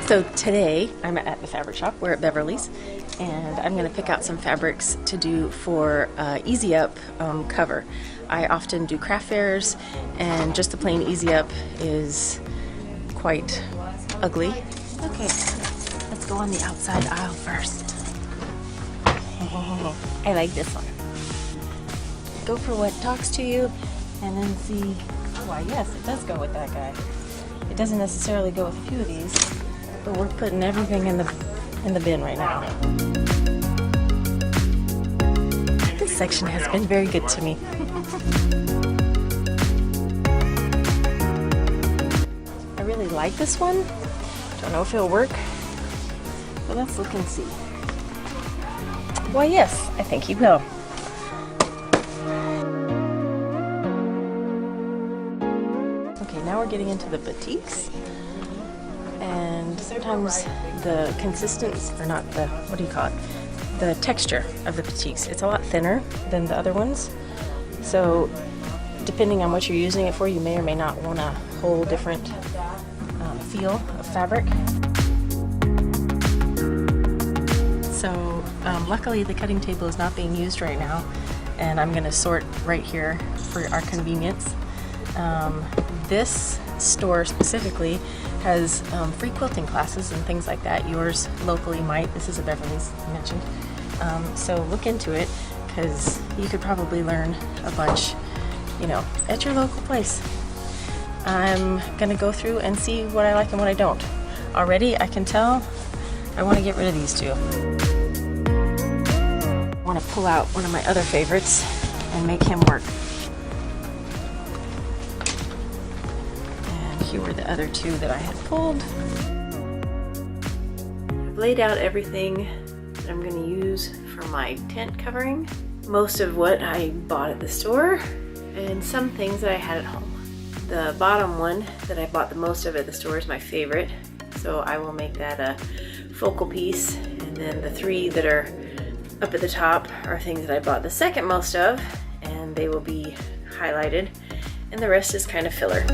So today I'm at the fabric shop. We're at Beverly's, and I'm going to pick out some fabrics to do for Easy Up cover. I often do craft fairs, and just the plain Easy Up is quite ugly. Okay, let's go on the outside aisle first. I like this one. Go for what talks to you, and then see. Oh, why yes, it does go with that guy. It doesn't necessarily go with a few of these, but we're putting everything in the bin right now. This section has been very good to me. I really like this one. Don't know if it'll work, but let's look and see. Why yes, I think he will. Okay, now we're getting into the batiks. And sometimes the consistency, or not the, what do you call it? The texture of the batiks, it's a lot thinner than the other ones. So depending on what you're using it for, you may or may not want a whole different feel of fabric. So luckily the cutting table is not being used right now, and I'm going to sort right here for our convenience. This store specifically has free quilting classes and things like that. Yours locally might. This is a Beverly's mentioned. So look into it, because you could probably learn a bunch, you know, at your local place. I'm gonna go through and see what I like and what I don't. Already I can tell I want to get rid of these two. I want to pull out one of my other favorites and make him work. Here were the other two that I had pulled. I've laid out everything that I'm going to use for my tent covering. Most of what I bought at the store, and some things that I had at home. The bottom one that I bought the most of at the store is my favorite, so I will make that a focal piece. And then the three that are up at the top are things that I bought the second most of, and they will be highlighted, and the rest is kind of filler.